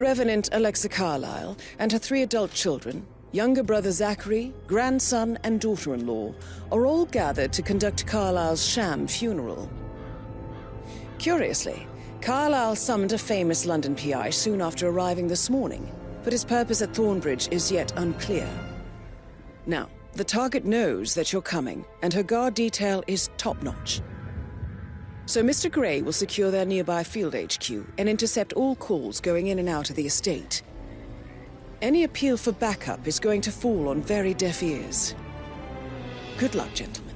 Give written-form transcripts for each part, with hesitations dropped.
Revenant Alexa Carlyle and her 3 adult children, younger brother Zachary, grandson, and daughter-in-law, are all gathered to conduct Carlyle's sham funeral. Curiously, Carlyle summoned a famous London PI soon after arriving this morning, but his purpose at Thornbridge is yet unclear. Now, the target knows that you're coming, and her guard detail is top-notch. So Mr. Gray will secure their nearby field HQ and intercept all calls going in and out of the estate. Any appeal for backup is going to fall on very deaf ears. Good luck, gentlemen.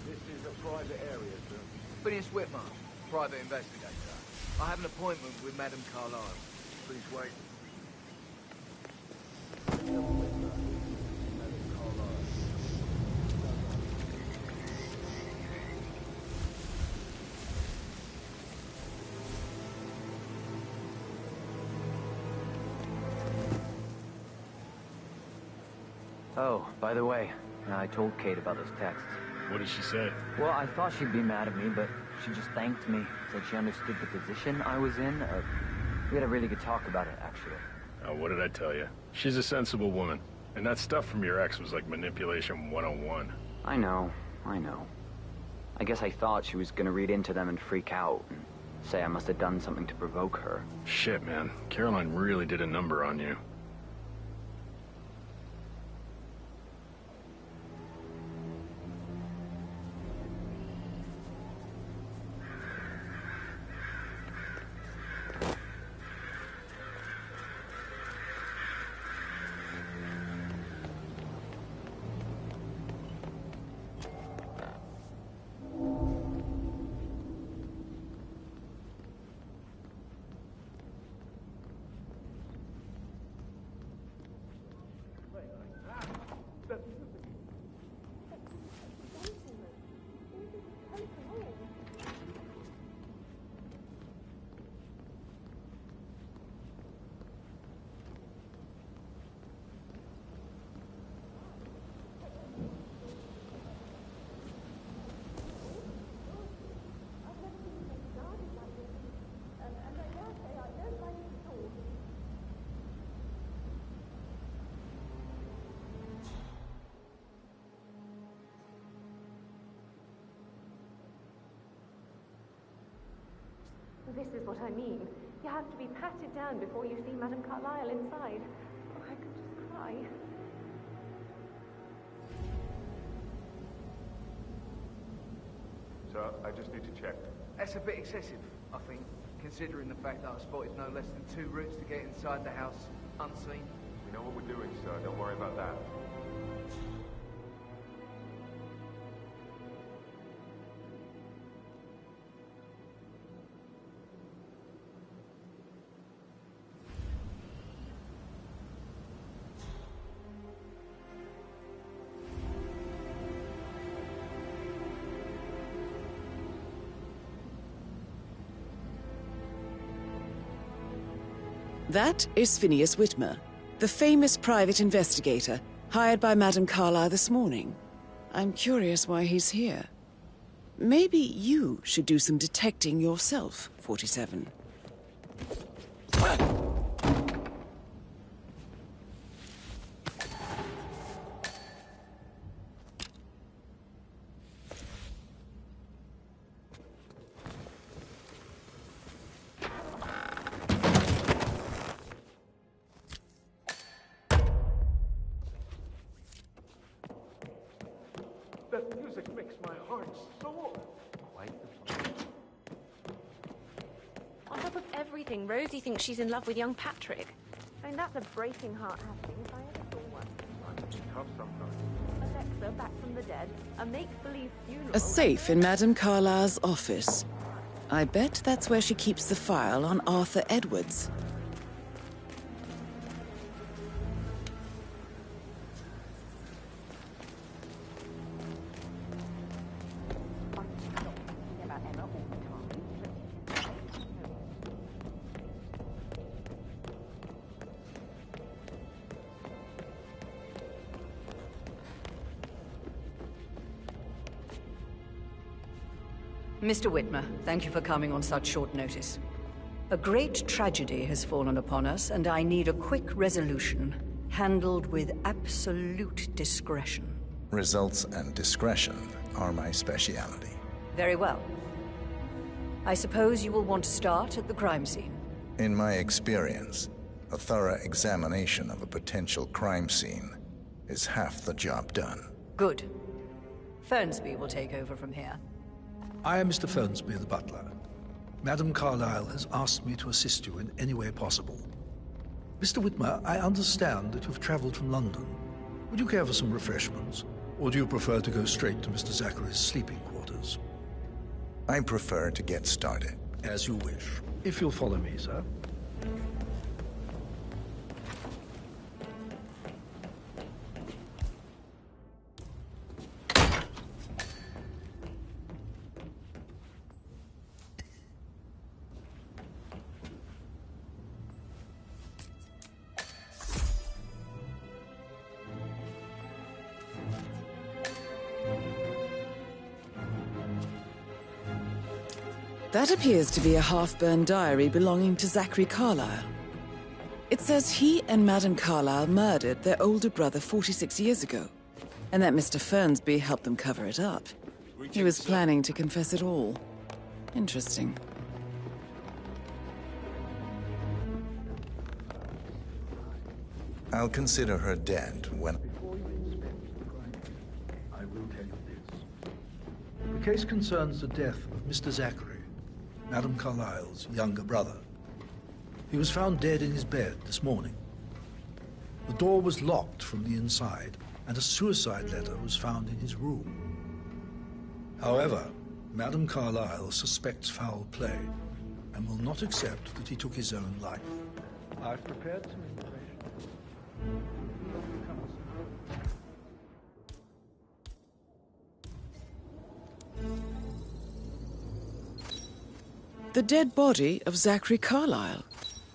This is a private area, sir. Phineas Whitman, private investigator. I have an appointment with Madame Carlyle. Please wait. Oh, by the way, I told Kate about those texts. What did she say? Well, I thought she'd be mad at me, but she just thanked me, said she understood the position I was in. We had a really good talk about it, actually. Oh, what did I tell you? She's a sensible woman. And that stuff from your ex was like manipulation 101. I know. I guess I thought she was gonna read into them and freak out, and say I must have done something to provoke her. Shit, man. Caroline really did a number on you. This is what I mean. You have to be patted down before you see Madame Carlyle inside. Oh, I could just cry. Sir, I just need to check. That's a bit excessive, I think, considering the fact that I spotted no less than 2 routes to get inside the house unseen. We know what we're doing, sir. Don't worry about that. That is Phineas Whitmer, the famous private investigator hired by Madame Carlyle this morning. I'm curious why he's here. Maybe you should do some detecting yourself, 47. That music makes my heart soar. On top of everything, Rosie thinks she's in love with young Patrick. I mean, that's a breaking heart happening if I ever saw one. It's tough sometimes. Alexa, back from the dead. A make-believe funeral. A safe in Madame Carlyle's office. I bet that's where she keeps the file on Arthur Edwards. Mr. Whitmer, thank you for coming on such short notice. A great tragedy has fallen upon us, and I need a quick resolution, handled with absolute discretion. Results and discretion are my speciality. Very well. I suppose you will want to start at the crime scene. In my experience, a thorough examination of a potential crime scene is half the job done. Good. Fernsby will take over from here. I am Mr. Fernsby, the butler. Madame Carlyle has asked me to assist you in any way possible. Mr. Whitmer, I understand that you've traveled from London. Would you care for some refreshments? Or do you prefer to go straight to Mr. Zachary's sleeping quarters? I prefer to get started. As you wish. If you'll follow me, sir. That appears to be a half-burned diary belonging to Zachary Carlyle. It says he and Madame Carlyle murdered their older brother 46 years ago, and that Mr. Fernsby helped them cover it up. He was planning to confess it all. Interesting. I'll consider her dead when... I will tell you this. The case concerns the death of Mr. Zachary, Madame Carlyle's younger brother. He was found dead in his bed this morning. The door was locked from the inside, and a suicide letter was found in his room. However, Madame Carlyle suspects foul play and will not accept that he took his own life. I've prepared some information. The dead body of Zachary Carlyle,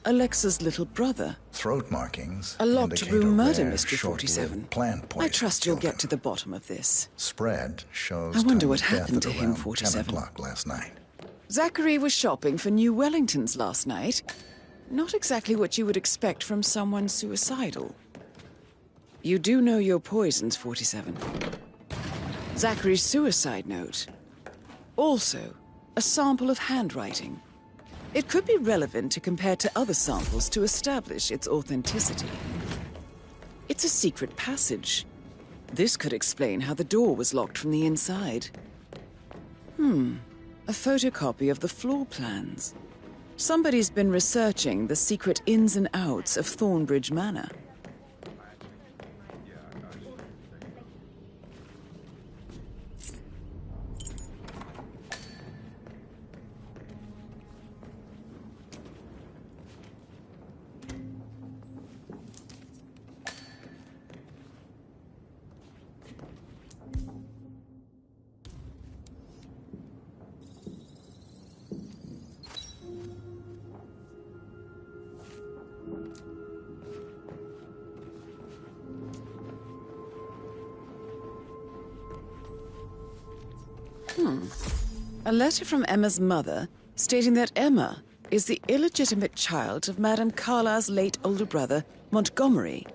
Alexa's little brother. Throat markings. A locked indicate room a murder rare, mystery, short-lived 47. plant I poison trust you'll killed get him. to the bottom of this. Spread shows I wonder time what of death happened at to him, around 47. 10 o'clock last night. Zachary was shopping for new Wellingtons last night. Not exactly what you would expect from someone suicidal. You do know your poisons, 47. Zachary's suicide note. Also, a sample of handwriting. It could be relevant to compare to other samples to establish its authenticity. It's a secret passage. This could explain how the door was locked from the inside. A photocopy of the floor plans. Somebody's been researching the secret ins and outs of Thornbridge Manor. A letter from Emma's mother stating that Emma is the illegitimate child of Madame Carlyle's late older brother, Montgomery.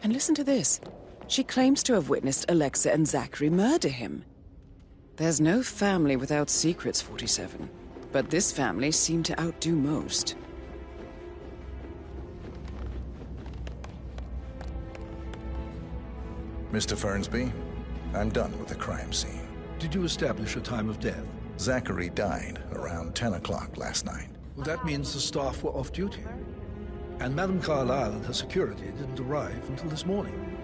And listen to this. She claims to have witnessed Alexa and Zachary murder him. There's no family without secrets, 47. But this family seemed to outdo most. Mr. Fernsby, I'm done with the crime scene. Did you establish a time of death? Zachary died around 10 o'clock last night. Well, that means the staff were off duty. And Madame Carlyle and her security didn't arrive until this morning.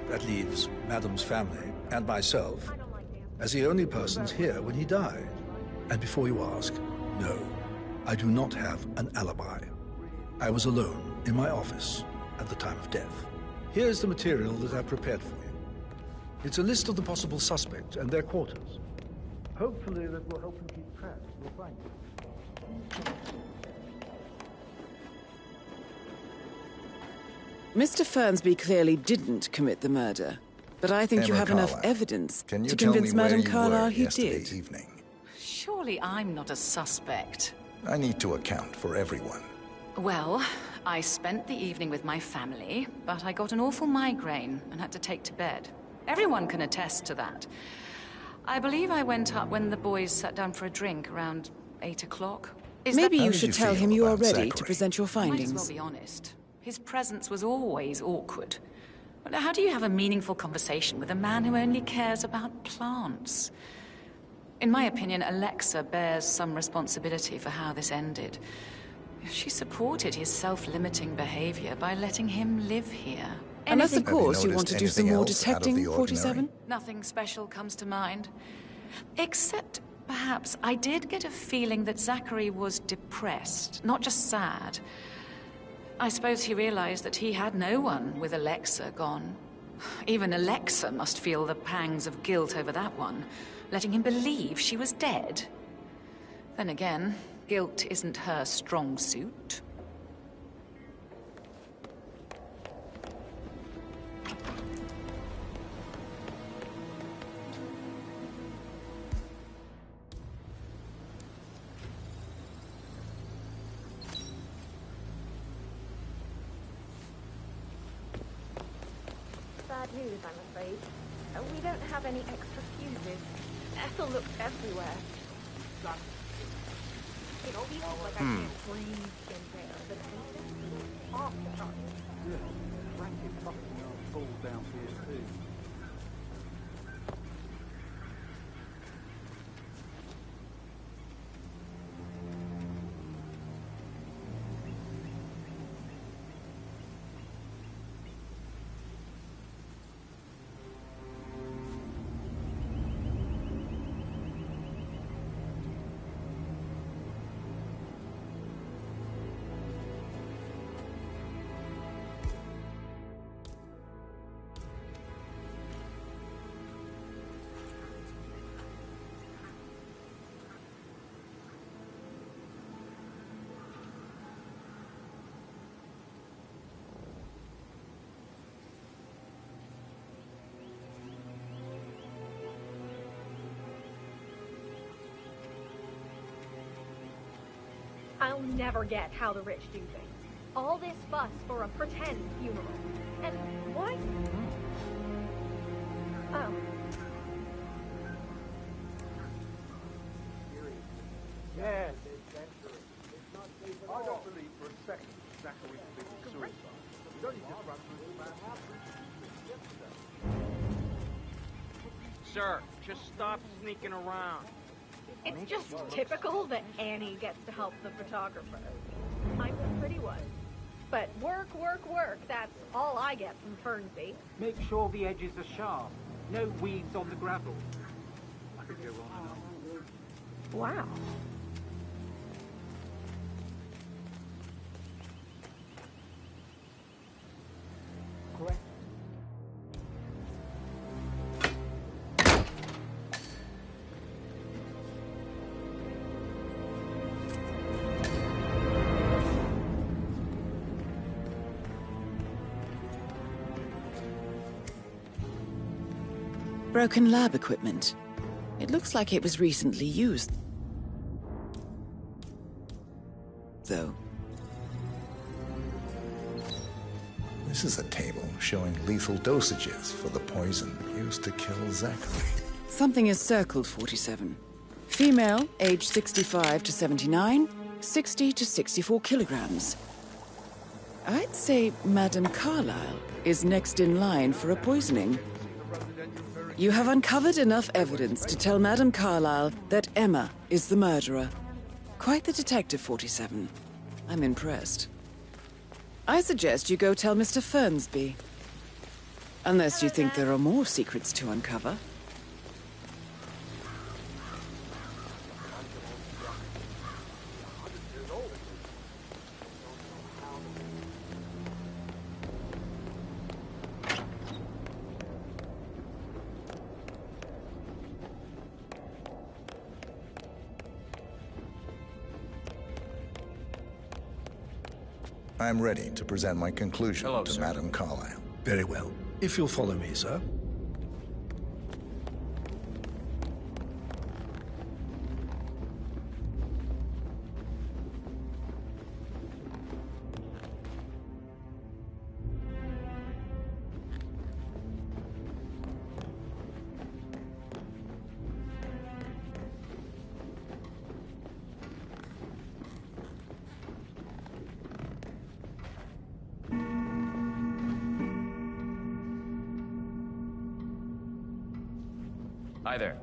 That leaves Madame's family and myself as the only persons here when he died. And before you ask, no, I do not have an alibi. I was alone in my office at the time of death. Here's the material that I've prepared for you. It's a list of the possible suspects and their quarters. Hopefully that will help you keep track. We'll find you. Mr. Fernsby clearly didn't commit the murder, but I think you Emma have enough Carlyle, evidence can you to tell convince me where Madame you Carlyle were he yesterday did. evening? Surely I'm not a suspect. I need to account for everyone. Well, I spent the evening with my family, but I got an awful migraine and had to take to bed. Everyone can attest to that. I believe I went up when the boys sat down for a drink around 8 o'clock. Maybe How you did should you tell feel him you are about ready to Zachary? present your I might findings. as well be honest. His presence was always awkward. But how do you have a meaningful conversation with a man who only cares about plants? In my opinion, Alexa bears some responsibility for how this ended. She supported his self-limiting behavior by letting him live here. Unless, of Have you course, you want to do noticed some more anything else out of detecting, the ordinary? 47? Nothing special comes to mind. Except, perhaps, I did get a feeling that Zachary was depressed, not just sad. I suppose he realized that he had no one with Alexa gone. Even Alexa must feel the pangs of guilt over that one, letting him believe she was dead. Then again, guilt isn't her strong suit. Bad news, I'm afraid. We don't have any extra fuses. Ethel looked everywhere. It feels like I can't breathe in there. The taste is off the charts. Yeah, racket fucking fall down here too. I'll never get how the rich do things. All this fuss for a pretend funeral. And what? Oh. Yeah, I don't believe for a second Zachary committed suicide. He's only just run through the man's house. Sir, just stop sneaking around. It's just typical that Annie gets to help the photographer. I'm the pretty one. But work, work, work. That's all I get from Fernsby. Make sure the edges are sharp. No weeds on the gravel. I could go on and on. Wow. Correct. Broken lab equipment. It looks like it was recently used, though. This is a table showing lethal dosages for the poison used to kill Zachary. Something is circled, 47. Female, age 65 to 79, 60 to 64 kilograms. I'd say Madame Carlyle is next in line for a poisoning. You have uncovered enough evidence to tell Madame Carlyle that Emma is the murderer. Quite the detective, 47. I'm impressed. I suggest you go tell Mr. Fernsby. Unless you think there are more secrets to uncover. I'm ready to present my conclusion Hello, to sir. Madame Carlyle. Very well. If you'll follow me, sir. Hi there.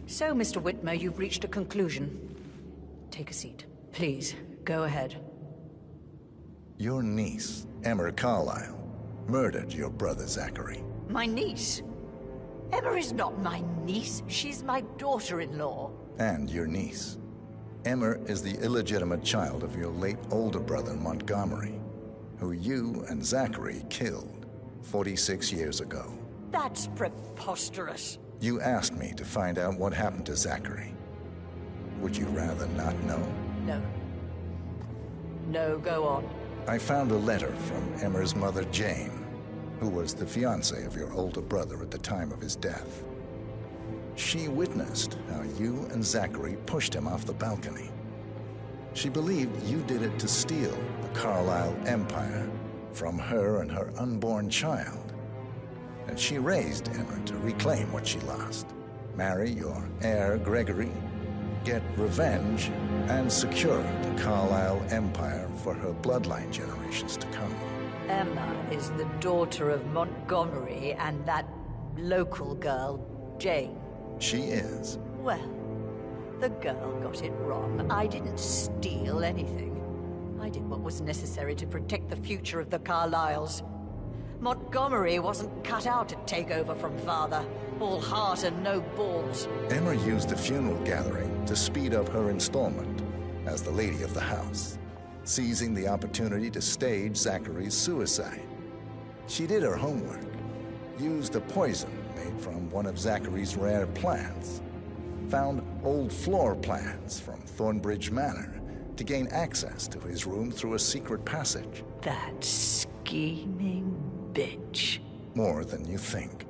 So, Mr. Whitmer, you've reached a conclusion. Take a seat. Please, go ahead. Your niece, Emma Carlyle, murdered your brother Zachary. My niece? Emma is not my niece. She's my daughter-in-law. And your niece. Emma is the illegitimate child of your late older brother Montgomery, who you and Zachary killed 46 years ago. That's preposterous. You asked me to find out what happened to Zachary. Would you rather not know? No. No, go on. I found a letter from Emma's mother, Jane, who was the fiancée of your older brother at the time of his death. She witnessed how you and Zachary pushed him off the balcony. She believed you did it to steal the Carlyle empire from her and her unborn child. And she raised Emma to reclaim what she lost. Marry your heir, Gregory, get revenge, and secure the Carlyle empire for her bloodline generations to come. Emma is the daughter of Montgomery and that local girl, Jane. She is. Well, the girl got it wrong. I didn't steal anything. I did what was necessary to protect the future of the Carlyles. Montgomery wasn't cut out to take over from father. All heart and no balls. Emma used the funeral gathering to speed up her installment as the lady of the house, seizing the opportunity to stage Zachary's suicide. She did her homework, used a poison made from one of Zachary's rare plants, found old floor plans from Thornbridge Manor to gain access to his room through a secret passage. That scheming bitch. More than you think.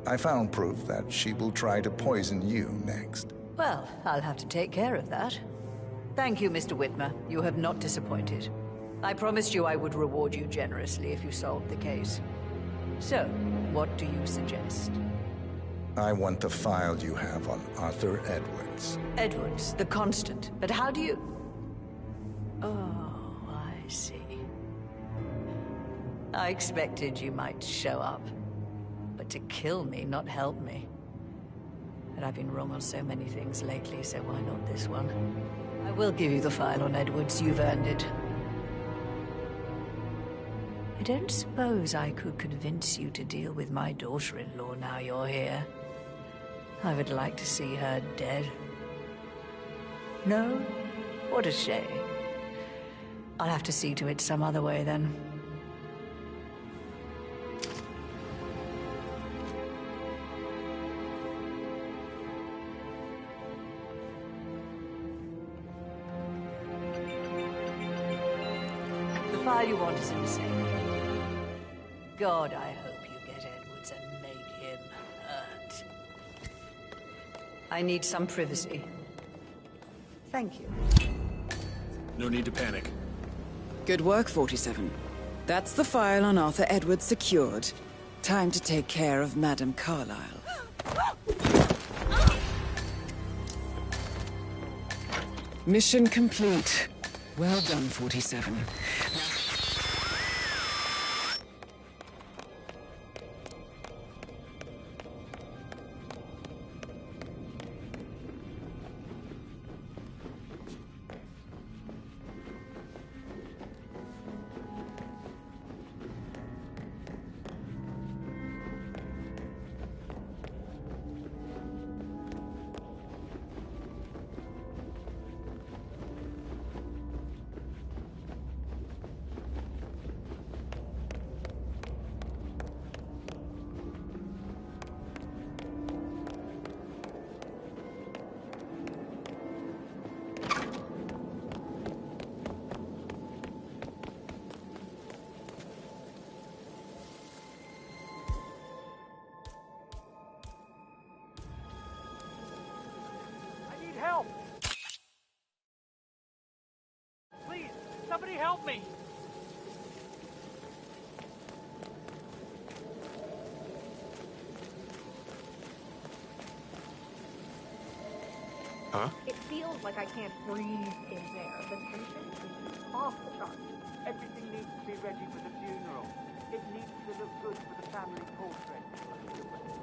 I found proof that she will try to poison you next. Well, I'll have to take care of that. Thank you, Mr. Whitmer. You have not disappointed. I promised you I would reward you generously if you solved the case. So, what do you suggest? I want the file you have on Arthur Edwards. Edwards, the Constant. But how do you... Oh, I see. I expected you might show up. But to kill me, not help me. But I've been wrong on so many things lately, so why not this one? I will give you the file on Edwards. You've earned it. I don't suppose I could convince you to deal with my daughter-in-law now you're here. I would like to see her dead. No? What a shame. I'll have to see to it some other way, then. The file you want is in the safe. God, I hope you get Edwards and make him hurt. I need some privacy. Thank you. No need to panic. Good work, 47. That's the file on Arthur Edwards secured. Time to take care of Madame Carlyle. Mission complete. Well done, 47. Help! Please, somebody help me! Huh? It feels like I can't breathe in there. The tension is off the charts. Everything needs to be ready for the funeral. It needs to look good for the family portrait.